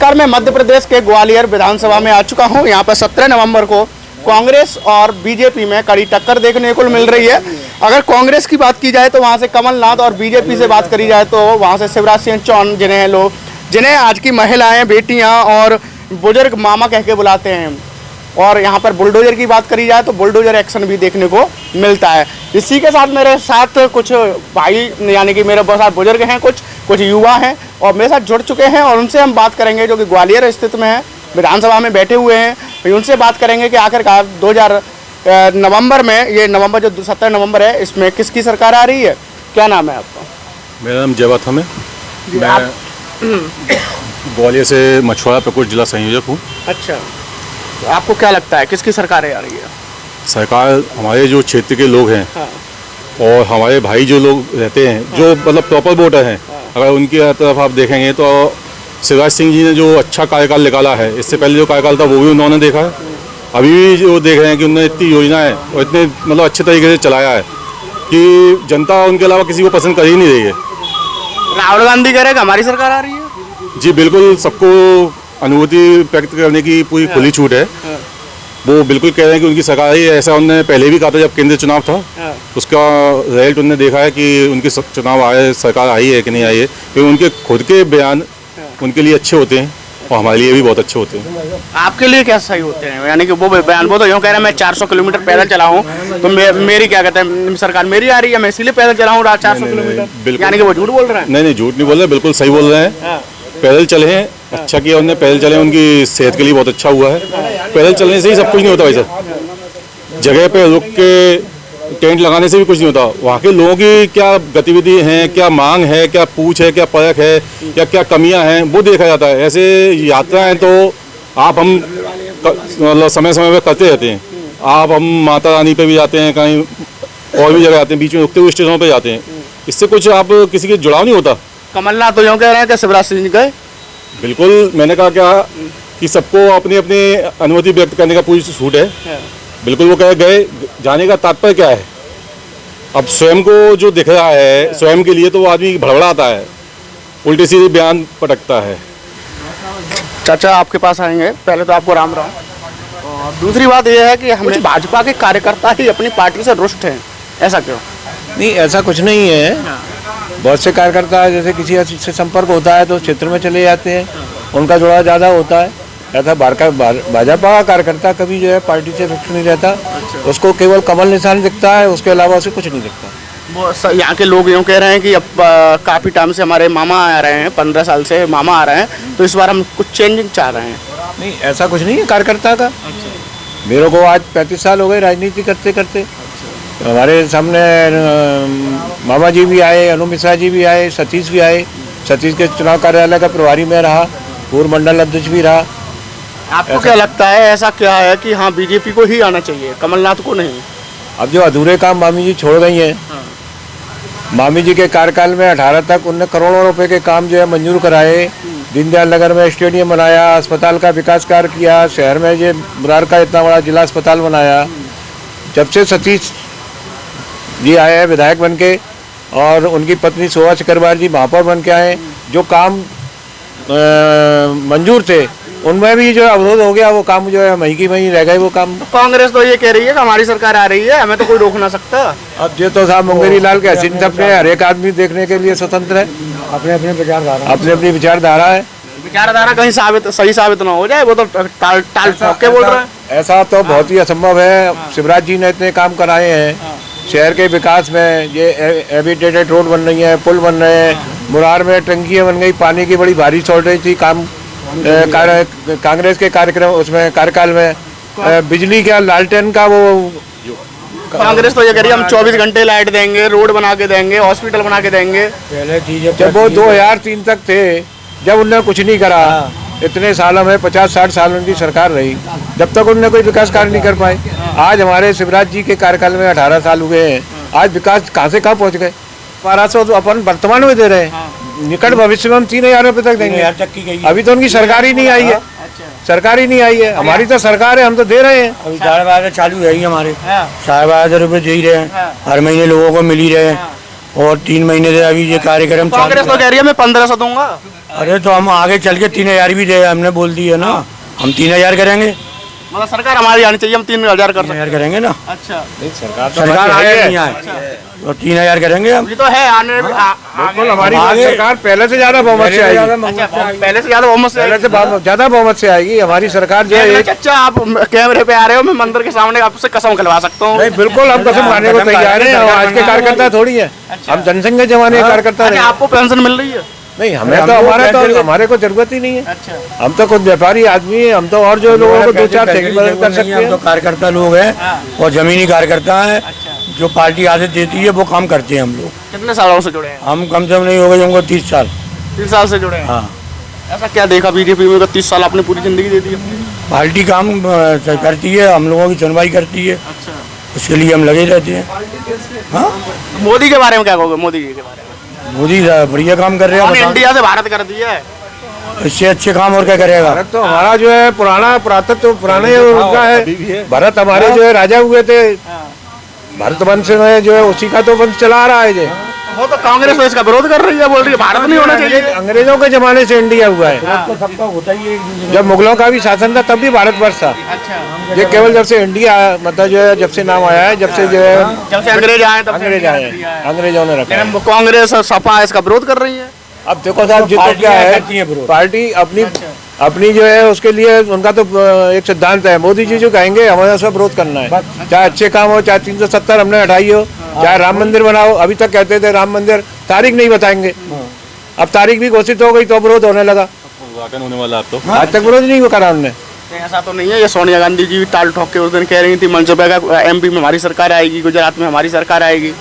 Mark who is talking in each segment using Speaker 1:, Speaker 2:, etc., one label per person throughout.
Speaker 1: नमस्कार, मैं मध्य प्रदेश के ग्वालियर विधानसभा में आ चुका हूं। यहां पर 17 नवंबर को कांग्रेस और बीजेपी में कड़ी टक्कर देखने को मिल रही है। अगर कांग्रेस की बात की जाए तो वहां से कमलनाथ और बीजेपी से बात करी जाए तो वहां से शिवराज सिंह चौहान, जिन्हें आज की महिलाएं, बेटियां और बुजुर्ग मामा कह के बुलाते हैं। और यहाँ पर बुलडोजर की बात करी जाए तो बुलडोजर एक्शन भी देखने को मिलता है। इसी के साथ मेरे साथ कुछ भाई यानी कि मेरे बहुत सारे बुजुर्ग हैं, कुछ युवा हैं और मेरे साथ जुड़ चुके हैं और उनसे हम बात करेंगे, जो कि ग्वालियर स्थित में है, विधानसभा में बैठे हुए हैं। तो उनसे बात करेंगे कि आखिरकार 2000 नवंबर में, ये नवंबर जो 17 नवंबर है, इसमें किसकी सरकार आ रही है। क्या नाम है आपका?
Speaker 2: मेरा नाम जयवत है। मैं ग्वालियर से मछुआरा प्रकोष्ठ जिला संयोजक हूँ।
Speaker 1: अच्छा, तो आपको क्या लगता है किसकी सरकार आ रही है?
Speaker 2: सरकार हमारे जो क्षेत्र के लोग हैं,
Speaker 1: हाँ।
Speaker 2: और हमारे भाई जो लोग रहते हैं, जो मतलब प्रॉपर वोटर हैं, अगर उनकी तरफ आप देखेंगे तो शिवराज सिंह जी ने जो अच्छा कार्यकाल निकाला है, इससे पहले जो कार्यकाल था वो भी उन्होंने देखा है। अभी भी जो देख रहे हैं कि उन्होंने इतनी योजनाएं और इतने मतलब अच्छे तरीके से चलाया है कि जनता उनके अलावा किसी को पसंद कर ही नहीं रही है।
Speaker 1: राहुल गांधी कह रहे हैं कि हमारी सरकार आ रही है।
Speaker 2: जी बिल्कुल, सबको अनुभूति व्यक्त करने की पूरी खुली छूट है। वो बिल्कुल कह रहे हैं कि उनकी सरकार ही, ऐसा उन्होंने पहले भी कहा था जब केंद्रीय चुनाव था। उसका रिजल्ट उन्होंने देखा है कि उनकी चुनाव आए, सरकार आई है कि नहीं आई है, क्योंकि उनके खुद के बयान उनके लिए अच्छे होते हैं और हमारे लिए भी बहुत अच्छे होते हैं।
Speaker 1: आपके लिए क्या सही होते हैं? यानी कि वो बयान, वो तो यूँ कह रहे हैं मैं 400 किलोमीटर पैदल चला हूँ, तो मेरी क्या कहते हैं, सरकार मेरी आ रही है, मैं इसीलिए पैदल चला हूँ 400 किलोमीटर। यानी कि वो झूठ बोल रहे हैं?
Speaker 2: नहीं, झूठ नहीं बोल रहे, बिल्कुल सही बोल रहे हैं। पैदल चले हैं, अच्छा किया उन्होंने, पैदल चले, उनकी सेहत के लिए बहुत अच्छा हुआ है। पैदल चलने से ही सब कुछ नहीं होता भाई साहब, जगह पे रुक के टेंट लगाने से भी कुछ नहीं होता। वहाँ के लोगों की क्या गतिविधि हैं, क्या मांग है, क्या पूछ है, क्या परख है, या क्या कमियां हैं, वो देखा जाता है। ऐसे यात्राएं तो हम मतलब समय समय पर करते रहते हैं। हम माता रानी पे भी जाते हैं, कहीं और भी जगह जाते हैं, बीच में रुकते हुए स्टेशनों पर जाते हैं। इससे कुछ आप किसी के जुड़ाव नहीं होता।
Speaker 1: कमलनाथ तो यूँ कह रहे हैं कि शिवराज सिंह गए।
Speaker 2: बिल्कुल, मैंने कहा क्या कि सबको अपनी अपनी अनुमति व्यक्त करने का पूरी छूट है। बिल्कुल वो कह गए, जाने का तात्पर्य क्या है? अब स्वयं को जो दिख रहा है, स्वयं के लिए तो वो आदमी भड़बड़ाता है, उल्टे सीधे बयान पटकता है।
Speaker 1: चाचा आपके पास आएंगे, पहले तो आपको राम राम। और दूसरी बात यह है कि हमें भाजपा के कार्यकर्ता ही अपनी पार्टी से रुष्ट हैं, ऐसा क्यों?
Speaker 3: नहीं, ऐसा कुछ नहीं है। बहुत से कार्यकर्ता जैसे किसी से संपर्क होता है तो क्षेत्र में चले जाते हैं, उनका जुड़ाव ज़्यादा होता है। ऐसा भाजपा का कार्यकर्ता कभी जो है पार्टी से फिक्स नहीं रहता। उसको केवल कमल निशान दिखता है, उसके अलावा उसे कुछ नहीं दिखता।
Speaker 1: वो यहाँ के लोग यूँ कह रहे हैं कि अब काफ़ी टाइम से हमारे मामा आ रहे हैं, 15 साल से मामा आ रहे हैं, तो इस बार हम कुछ चेंजिंग चाह रहे हैं।
Speaker 3: नहीं, ऐसा कुछ नहीं है कार्यकर्ता का। मेरे को आज 35 साल हो गए राजनीति करते करते। हमारे सामने मामा जी भी आए, अनु मिश्रा जी भी आए, सतीश भी आए। सतीश के चुनाव कार्यालय का प्रभारी में रहा, पूर्व मंडल अध्यक्ष भी रहा।
Speaker 1: आपको क्या लगता है, ऐसा क्या है कि हाँ बीजेपी को ही आना चाहिए, कमलनाथ को नहीं?
Speaker 3: अब जो अधूरे काम मामी जी छोड़ गई हैं, मामी जी के कार्यकाल में 18 तक उनने करोड़ों रुपए के काम जो है मंजूर कराए। दीनदयाल नगर में स्टेडियम बनाया, अस्पताल का विकास कार्य किया, शहर में ये मुरार का इतना बड़ा जिला अस्पताल बनाया। जब से सतीश जी आए हैं विधायक बन के और उनकी पत्नी शोभा चक्रवार जी महापौर बन के आए, जो काम मंजूर थे उनमें भी जो अवरोध हो गया, वो काम जो है वहीं की वहीं रह गए। वो काम
Speaker 1: कांग्रेस तो ये कह रही है कि हमारी सरकार आ रही है, हमें तो कोई रोक ना सकता।
Speaker 3: अब ये तो साहब मुंगेरी लाल के हसीन सपने, हर एक आदमी देखने के लिए स्वतंत्र है, अपने अपनी विचारधारा है।
Speaker 1: विचारधारा कहीं सही साबित ना हो जाए, वो तो टाल ठोक के बोल रहा है।
Speaker 3: ऐसा तो बहुत ही असंभव है। शिवराज जी ने इतने काम कराए हैं शहर के विकास में। ये एविटेटेड रोड बन रही है, पुल बन रहे हैं, मुरार में टंकियाँ बन गई, पानी की बड़ी भारी शॉर्टेज थी। काम कांग्रेस के कार्यक्रम उसमें कार्यकाल में बिजली का लालटेन का वो
Speaker 1: कांग्रेस तो ये कह रही है हम 24 घंटे लाइट देंगे, रोड बना के देंगे, हॉस्पिटल बना के देंगे।
Speaker 3: जब वो 2003 तक थे, जब उन्होंने कुछ नहीं करा, इतने सालों में 50-60 साल उनकी सरकार रही, जब तक उन्होंने कोई विकास कार्य नहीं कर पाए। आज हमारे शिवराज जी के कार्यकाल में 18 साल हुए हैं, आज विकास कहाँ से कहाँ पहुँच गए। 1200 तो अपन वर्तमान में दे रहे हैं, निकट भविष्य में हम 3000 रुपये तक देंगे। अभी तो उनकी सरकार ही नहीं आई है, सरकार ही नहीं आई है। हमारी तो सरकार है, हम तो दे रहे हैं।
Speaker 4: अभी 12,000 चालू है ही हमारे, 12,000 रुपये दे ही रहे हैं, हर महीने लोगों को मिल ही रहे हैं। और 3 महीने से अभी ये कार्यक्रम
Speaker 1: कांग्रेस तो कह रही है मैं 1500 दूंगा।
Speaker 4: अरे तो हम आगे चल के 3000 भी दे, हमने बोल दिया ना, हम 3000 करेंगे,
Speaker 1: मतलब सरकार हमारी आनी चाहिए, हम 3000 कर सकते
Speaker 4: 3000 करेंगे ना।
Speaker 1: हैं। अच्छा,
Speaker 3: सरकार
Speaker 4: आए नहीं आए तो 3000 करेंगे हम।
Speaker 1: ये तो है आने
Speaker 3: बिल्कुल हमारी
Speaker 4: आगे-
Speaker 3: सरकार पहले से ज्यादा बहुमत से आएगी,
Speaker 1: अच्छा, पहले से ज्यादा बहुमत से
Speaker 3: पहले से ज्यादा बहुमत से आएगी हमारी सरकार जो है।
Speaker 1: अच्छा, आप कैमरे पे आ रहे हो, मैं मंदिर के सामने आपसे कसम खिलवा सकता हूँ।
Speaker 3: नहीं बिल्कुल हम कसम खाने को तैयार हैं, हम आज के कार्यकर्ता थोड़ी है, हम जनसंघ के जमाने के कार्यकर्ता
Speaker 1: अच्छा,
Speaker 3: नहीं।
Speaker 1: आपको पेंशन मिल रही है?
Speaker 3: नहीं हमें तो हमारे को जरूरत ही नहीं है,
Speaker 1: अच्छा,
Speaker 3: हम तो खुद व्यापारी आदमी हैं, हम तो और जो लोगों को 2-4 ठेके बदल कर सकते
Speaker 4: हम तो
Speaker 3: हैं।
Speaker 4: कार्यकर्ता लोग हैं और जमीनी कार्यकर्ता हैं, जो पार्टी आदेश देती है वो काम करते हैं हम लोग।
Speaker 1: कितने सालों से जुड़े हैं?
Speaker 4: हम कम से कम नहीं हो गए हमको 30 साल।
Speaker 1: 3 साल से जुड़े हैं।
Speaker 4: हाँ,
Speaker 1: ऐसा क्या देखा बीजेपी में 30 साल आपने पूरी जिंदगी दे दी अपनी?
Speaker 4: पार्टी काम करती है, हम लोगों की सुनवाई करती है,
Speaker 1: अच्छा,
Speaker 4: उसके लिए हम लगे रहते हैं। हाँ,
Speaker 1: मोदी के बारे में क्या कहोगे? मोदी जी के बारे में
Speaker 4: मोदी बढ़िया काम कर रहे हैं,
Speaker 1: उन्होंने
Speaker 4: बताओ।
Speaker 1: इंडिया से भारत कर दिया है।
Speaker 4: इससे अच्छे काम और क्या करेगा?
Speaker 3: भारत तो हमारा जो है पुराना पुरातत्व तो पुराने उनका है, भारत हमारे जो है राजा हुए थे, भारत वंश में जो है उसी का तो वंश चला रहा है। जो
Speaker 1: वो तो कांग्रेस तो इसका विरोध कर रही है, बोल रही है भारत नहीं होना चाहिए।
Speaker 3: अंग्रेजों के जमाने से इंडिया हुआ है,
Speaker 4: तो सबका होता ही है।
Speaker 3: जब मुगलों का भी शासन था तब भी भारतवर्ष था।
Speaker 1: अच्छा,
Speaker 3: ये केवल जब से इंडिया मतलब जो है जब से नाम आया है, जब से जो है
Speaker 1: जब से अंग्रेज आए तब से
Speaker 3: अंग्रेज
Speaker 1: इंडिया
Speaker 3: आए
Speaker 1: ने दिया है।
Speaker 3: अंग्रेजों ने रखा है।
Speaker 1: लेकिन कांग्रेस और सपा इसका विरोध कर रही है।
Speaker 3: अब देखो साहब जी तो
Speaker 4: पार्टियां
Speaker 3: क्या
Speaker 4: करती हैं
Speaker 3: है,
Speaker 4: विरोध।
Speaker 3: पार्टी अपनी अपनी जो है उसके लिए उनका तो एक सिद्धांत है, मोदी जी जो कहेंगे हमें उसका विरोध करना है, चाहे अच्छे काम हो, चाहे 370 हमने हटाई हो, चाहे राम मंदिर बनाओ। अभी तक कहते थे राम मंदिर, तारीख नहीं बताएंगे, अब तारीख भी घोषित हो गई तो विरोध होने लगा।
Speaker 2: उद्घाटन होने वाला अब तो।
Speaker 3: आज तक विरोध नहीं करा उन्होंने।
Speaker 1: ऐसा तो नहीं है, ये सोनिया गांधी जी भी ताल ठोक के उस दिन कह रही थी मंच पे MP में हमारी सरकार आएगी, गुजरात में हमारी सरकार आएगी।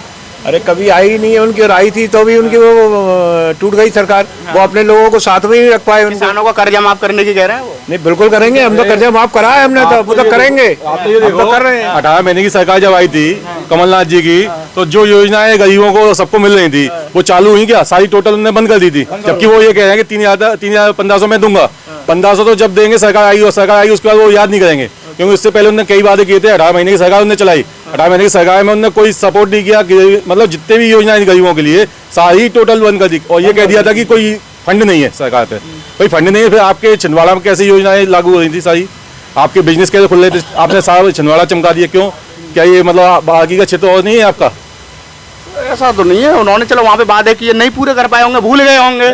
Speaker 3: अरे कभी आई ही नहीं है उनकी, और आई थी तो भी उनकी वो टूट गई सरकार, वो अपने लोगों को साथ में ही रख पाए उनको।
Speaker 1: किसानों का कर्जा माफ करने की कह रहे हैं वो।
Speaker 3: नहीं बिल्कुल करेंगे, हम तो कर्जा माफ करा है हमने, तो वो तो करेंगे, हम तो कर रहे हैं।
Speaker 2: 18 महीने की सरकार जब आई थी कमलनाथ जी की, तो जो योजनाएं गरीबों को सबको मिल रही थी वो चालू हुई क्या? सारी टोटल उन्होंने बंद कर दी थी। जबकि वो ये कह रहे हैं कि 3,1500 में दूंगा। 1500 तो जब देंगे सरकार आएगी, और सरकार आएगी उसके बाद वो याद नहीं करेंगे, क्योंकि उससे पहले उन्होंने कई वादे किए थे। 18 महीने की सरकार उन्होंने चलाई, 18 महीने की सरकार में उन्होंने कोई सपोर्ट नहीं किया, मतलब जितने भी योजनाएं गरीबों के लिए सारी टोटल बंद कर दी, और ये कह दिया था कि कोई फंड नहीं है सरकार पे। कोई फंड नहीं है, फिर आपके छिंदवाड़ा में कैसी योजनाएं लागू हो रही थी सारी? आपके बिजनेस कैसे खुल रहे थे? आपने सारा छिंदवाड़ा चमका दिया, क्यों? क्या ये मतलब बाकी का क्षेत्र और नहीं है आपका?
Speaker 1: ऐसा तो नहीं है, उन्होंने चलो वहाँ पे वादे किए, नहीं पूरे कर पाए होंगे, भूल गए होंगे।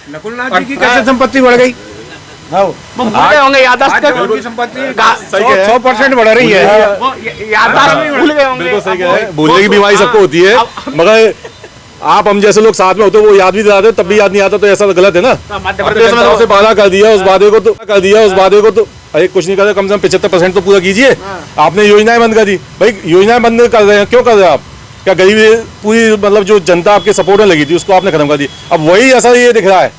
Speaker 3: नकुलनाथ जी की कैसे संपत्ति बढ़ गई?
Speaker 1: वो भूल गए होंगे, याददाश्त कर
Speaker 3: उनकी संपत्ति
Speaker 2: सही कह रहे हैं।
Speaker 3: 100% बढ़ रही है।
Speaker 1: वो याददाश्त भूल गए होंगे।
Speaker 2: बिल्कुल सही कह रहे हैं। भूलने की बीमारी सबको होती है, मगर आप हम जैसे लोग साथ में होते वो याद भी दिलाते, तब भी याद नहीं आता, तो ऐसा तो गलत है ना।
Speaker 1: मध्य प्रदेश में
Speaker 2: से वादा कर दिया, उस वादे को तो अरे कुछ नहीं कर रहे, कम से कम 75% तो पूरा कीजिए। आपने योजनाएं बंद कर दी, भाई योजनाएं बंद कर रहे हैं, क्यों कर रहे हैं आप? क्या गरीबी पूरी मतलब जो जनता आपके सपोर्ट में लगी थी उसको आपने खत्म कर दी? अब वही असर ये दिख रहा है,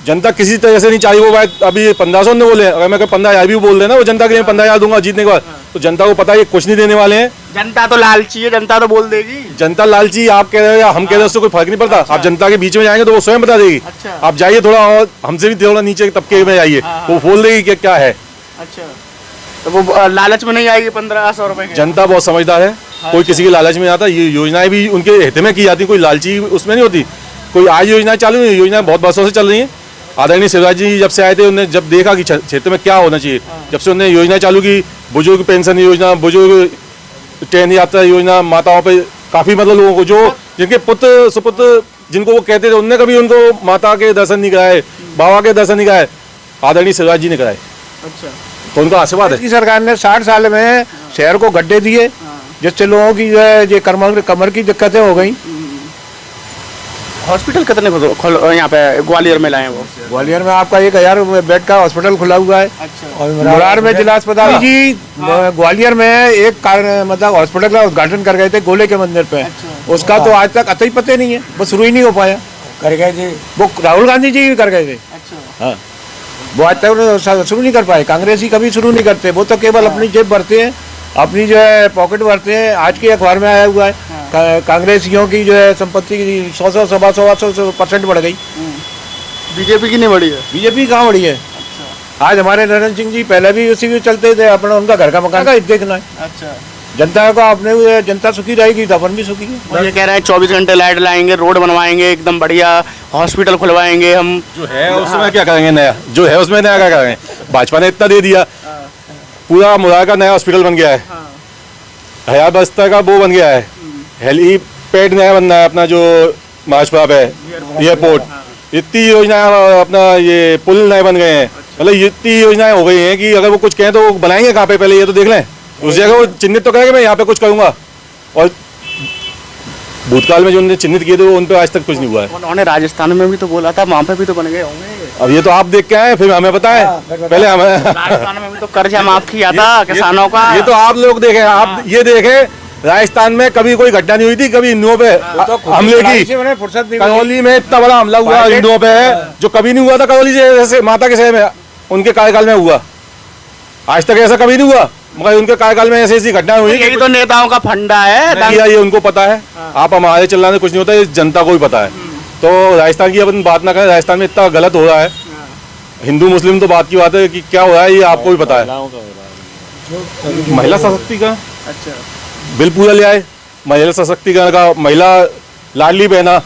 Speaker 2: जनता किसी तरह से नहीं चाहिए। वो बात अभी 1500 ने बोले, अगर मैं 15,000 भी बोल देना वो जनता के लिए 15,000 दूंगा जीतने के बाद, तो जनता को पता है ये कुछ नहीं देने वाले हैं।
Speaker 1: जनता तो लालची है, जनता तो बोल देगी।
Speaker 2: जनता लालची, आप कह रहे हो या हम कह रहे हो, उससे कोई फर्क नहीं पड़ता। आप जनता के बीच में जाएंगे तो वो स्वयं बता देगी।
Speaker 1: अच्छा।
Speaker 2: आप जाइए थोड़ा और हमसे भी थोड़ा नीचे के तबके में जाइए, वो बोल देगी कि क्या है।
Speaker 1: अच्छा, तो वो लालच में नहीं आएगी 1500 रुपए की।
Speaker 2: जनता बहुत समझदार है, कोई किसी के लालच में नहीं आता। ये योजनाएं भी उनके हित में की जाती, कोई लालची उसमें नहीं होती। कोई आज योजनाएं चालू हुई, योजनाएं बहुत वर्षों से चल रही हैं। आदरणीय शिवराज जी जब से आए थे, उन्होंने जब देखा कि क्षेत्र में क्या होना चाहिए, जब से उन्होंने योजना चालू की, बुजुर्ग पेंशन योजना, बुजुर्ग ट्रेन यात्रा योजना, माताओं पे काफी मतलब लोगों को जो जिनके पुत्र सुपुत्र जिनको वो कहते थे, उनने कभी उनको माता के दर्शन नहीं कराए, बाबा के दर्शन नहीं कराए, आदरणीय शिवराज जी ने कराए।
Speaker 1: अच्छा,
Speaker 2: तो उनका आशीर्वाद है।
Speaker 3: की सरकार ने 60 साल में शहर को गड्ढे दिए, जिससे लोगों की जो है ये कमर की दिक्कतें हो गई।
Speaker 1: हॉस्पिटल कितने यहाँ पे ग्वालियर में लाए वो?
Speaker 3: ग्वालियर में आपका 1000 बेड का हॉस्पिटल खुला हुआ है।
Speaker 1: अच्छा,
Speaker 3: और मुरार में जिला अस्पताल जी ग्वालियर में एक मतलब हॉस्पिटल का उद्घाटन कर गए थे गोले के मंदिर पे। उसका तो आज तक अतई पते नहीं है, वो शुरू ही नहीं हो पाया।
Speaker 4: कर गए थे
Speaker 3: वो राहुल गांधी जी भी कर गए थे।
Speaker 1: अच्छा,
Speaker 3: हाँ, वो आज तक शुरू नहीं कर पाए। कांग्रेसी कभी शुरू नहीं करते, वो तो केवल अपनी जेब भरते हैं, अपनी जो है पॉकेट भरते हैं। आज के अखबार में आया हुआ है कांग्रेसियों की जो है संपत्ति 100% बढ़ गई।
Speaker 1: बीजेपी की नहीं बढ़ी है।
Speaker 3: बीजेपी कहाँ बढ़ी है? आज हमारे नरेंद्र सिंह जी पहले भी उसी के चलते थे, अपना उनका घर का मकान का देखना है।
Speaker 1: अच्छा,
Speaker 3: जनता को अपने जनता सुखी रहेगी तो अपन भी सुखी है।
Speaker 1: और ये कह रहे हैं 24 घंटे लाइट लाएंगे, रोड बनवाएंगे, एकदम बढ़िया हॉस्पिटल खुलवाएंगे हम।
Speaker 2: जो है उसमें क्या करेंगे नया, जो है उसमें नया क्या करेंगे? भाजपा ने इतना दे दिया, पूरा मुरार का नया हॉस्पिटल बन गया है, हयात बस्ता का वो बन गया है, हेलीपैड नया बनना है अपना जो भाजपा पे एयरपोर्ट, इतनी योजना अपना ये पुल नए बन गए हैं, मतलब इतनी योजनाएं हो गई हैं कि अगर वो कुछ कहें तो वो बनाएंगे कहाँ पे, पहले ये तो देख लें। उस जगह वो चिन्हित तो करेंगे मैं यहाँ पे कुछ करूँगा, और भूतकाल में जो उन्होंने चिन्हित किए थे उन पे आज तक कुछ नहीं हुआ है।
Speaker 1: उन्होंने राजस्थान में भी तो बोला था, वहाँ पे भी तो बन गए होंगे।
Speaker 2: अब ये तो आप देख के आए, फिर हमें पता है, पहले हमें
Speaker 1: राजस्थान में भी तो कर्जा माफ किया था किसानों का।
Speaker 2: ये तो आप लोग देखें, आप ये देखें राजस्थान में कभी कोई घटना नहीं हुई थी, कभी हिंदुओं पे हमले की।
Speaker 3: फुर्सत नहीं
Speaker 2: करौली में इतना बड़ा हमला हुआ हिंदुओं पे जो कभी नहीं हुआ था करौली से, जैसे माता के शहर में उनके कार्यकाल में हुआ, आज तक ऐसा कभी नहीं हुआ, मगर उनके कार्यकाल में ऐसी ऐसी घटनाएं हुई।
Speaker 1: यही तो नेताओं का फंडा है,
Speaker 2: ये उनको पता है, आप हमारे चिल्लाने कुछ नहीं होता, ये जनता को भी पता है। तो राजस्थान की अपन बात ना करें, राजस्थान में इतना गलत हो रहा है, हिंदू मुस्लिम तो बात की बात है कि क्या हो रहा है ये आपको भी पता है। महिला सशक्तिकरण,
Speaker 1: अच्छा,
Speaker 2: बिल पूरा ले आए महिला सशक्तिकरण का, महिला लाडली बहना,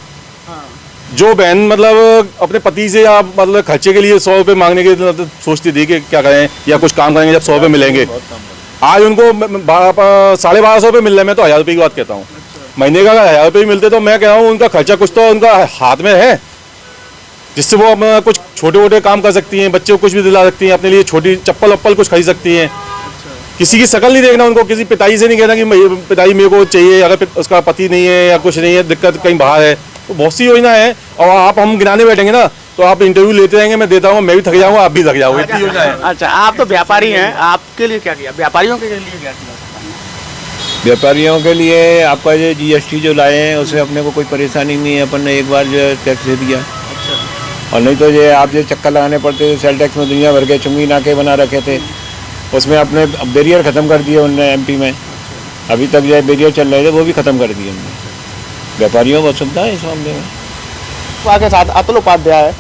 Speaker 2: जो बहन मतलब अपने पति से या मतलब खर्चे के लिए 100 रुपये मांगने के मतलब सोचती थी कि क्या करें या कुछ काम करेंगे जब 100 रुपये मिलेंगे, आज उनको 1250 रुपये मिल रहे, मैं तो 1000 रुपये की बात कहता हूँ। महीने का अगर 1000 रुपये मिलते तो मैं कह रहा हूँ उनका खर्चा कुछ तो उनका हाथ में है, जिससे वो अपना कुछ छोटे मोटे काम कर सकती हैं, बच्चे को कुछ भी दिला सकती हैं, अपने लिए छोटी चप्पल वप्पल कुछ खरीद सकती हैं। किसी की शकल नहीं देखना उनको, किसी पिताजी से नहीं कहना कि पिताजी मेरे को चाहिए, अगर उसका पति नहीं है या कुछ नहीं है, दिक्कत कहीं बाहर है, तो बहुत सी योजना है। और आप हम गिनाने बैठेंगे ना तो आप इंटरव्यू लेते रहेंगे, मैं देता हूँ, मैं भी थक जाऊँगा, आप भी थक जाओगे, इतनी योजना है।
Speaker 1: अच्छा, आप तो व्यापारी हैं, आपके लिए क्या किया, व्यापारियों के लिए क्या किया?
Speaker 3: व्यापारियों के लिए आपका ये GST जो लाए हैं उससे अपने को कोई परेशानी नहीं है, अपन ने एक बार जो है टैक्स दे दिया। और नहीं तो ये आप जो चक्कर लगाने पड़ते थे सेल टैक्स में, दुनिया भर के चुंगी नाके बना रखे थे, उसमें अपने बैरियर ख़त्म कर दिए उनने MP में, अभी तक जो है बैरियर चल रहे थे वो भी ख़त्म कर दिए उन्होंने। व्यापारियों को सुविधा है इस मामले में।
Speaker 1: के साथ अतुल उपाध्याय